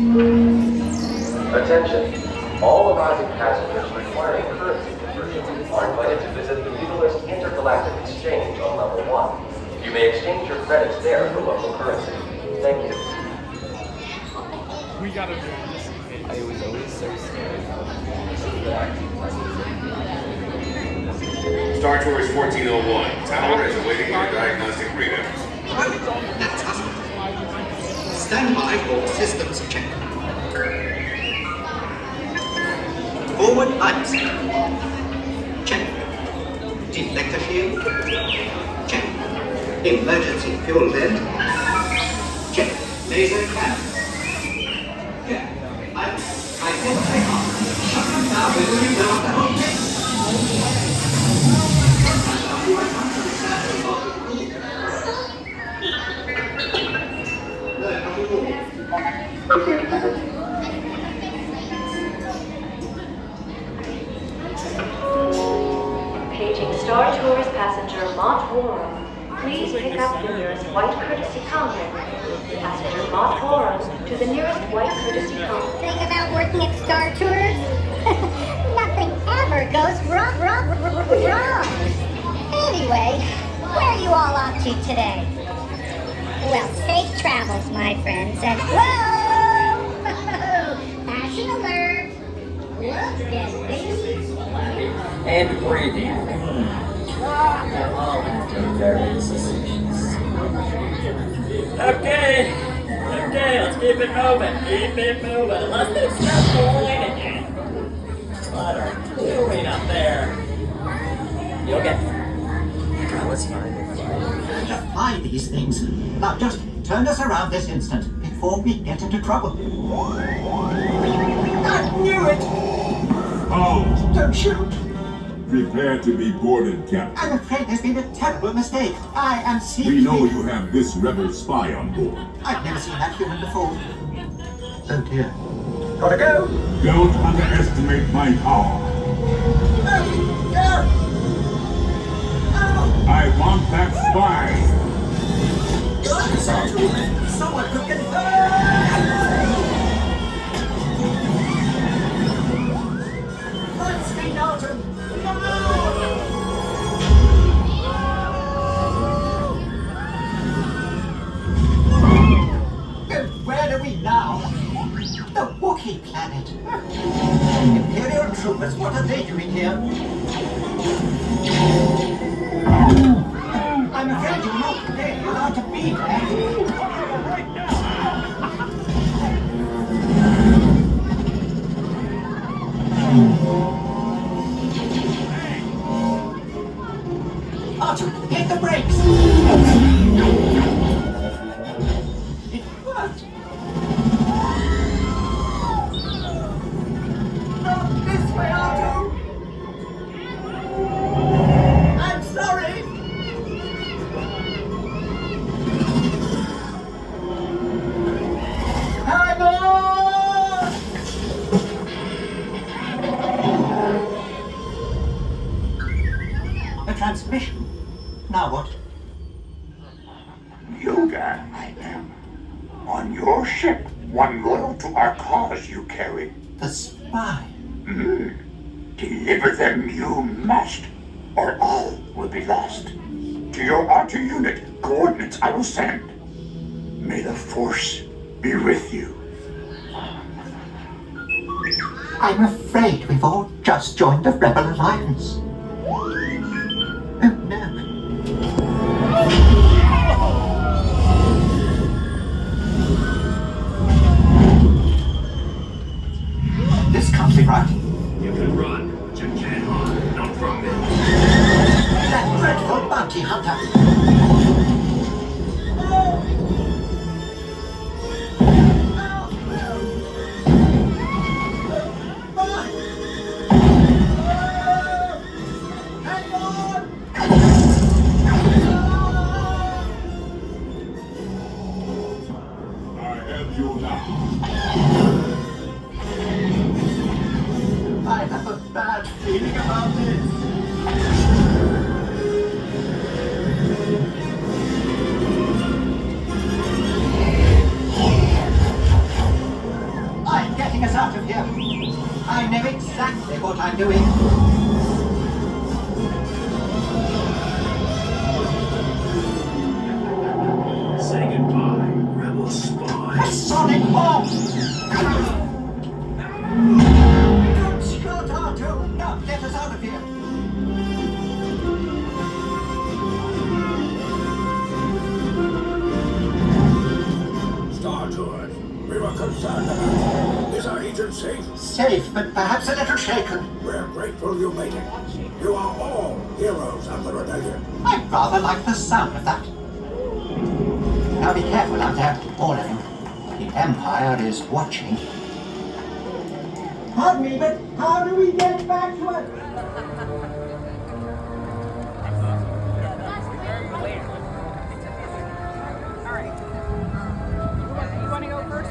Attention. All arriving passengers requiring currency conversion are invited to visit the Mutualist Intergalactic Exchange on level 1. You may exchange your credits there for local currency. Thank you. We gotta do this. I was always so scared. Star Tours 1401. Tower is awaiting your diagnostic readouts. Fantastic. Stand by for systems check. Forward pipes. Check. Deflector shield. Check. Emergency fuel vent. Check. Laser cannon. Check. I can take off. Now we will build the whole thing. Paging Star Tours passenger Mont Warren. Please pick up the nearest white courtesy counter. Passenger Mont Warren to the nearest white courtesy counter. Thing about working at Star Tours? Nothing ever goes wrong. Anyway, where are you all off to today? Well, safe travels, my friends, and whoa! Fashion alert! Look at these. And breathing. Very suspicious. Okay, let's keep it moving. Unless they start falling again. What are you doing up there? You okay? I was fine. Defy these things. Now just turn us around this instant before we get into trouble. I knew it! Oh, Don't shoot! prepare to be boarded, Captain. I'm afraid there's been a terrible mistake. I am secretly... We know you have this rebel spy on board. I've never seen that human before. Oh dear. Gotta go! Don't underestimate my power. I want that spy. Someone could get hurt! Let's be Dalton! Where are we now? The Wookiee planet. Imperial troopers, what are they doing here? I'm afraid you're not prepared. You're allowed to be there. Archer, hit the brakes! It worked! Not this way, Archer! I'm sorry! Hang on! A transmission. Now what? Yoga, I am. On your ship, one loyal to our cause you carry. The spy. Deliver them you must, or all will be lost. To your Archer unit, coordinates I will send. May the Force be with you. I'm afraid we've all just joined the Rebel Alliance. Oh no. This can't be right. You can run, but you can't hide. Not from me. That dreadful bounty hunter. I have you now. I have a bad feeling about this. I know exactly what I'm doing. Say goodbye, rebel spy. A sonic bomb! Don't shoot, R2! Now get us out of here! Star Tours, we were concerned about you. Is our agent safe? Safe, but perhaps a little shaken. We're grateful you made it. You are all heroes of the rebellion. I rather like the sound of that. Now be careful out there, all of you. The Empire is watching. Pardon me, but how do we get back to it? You want to go first?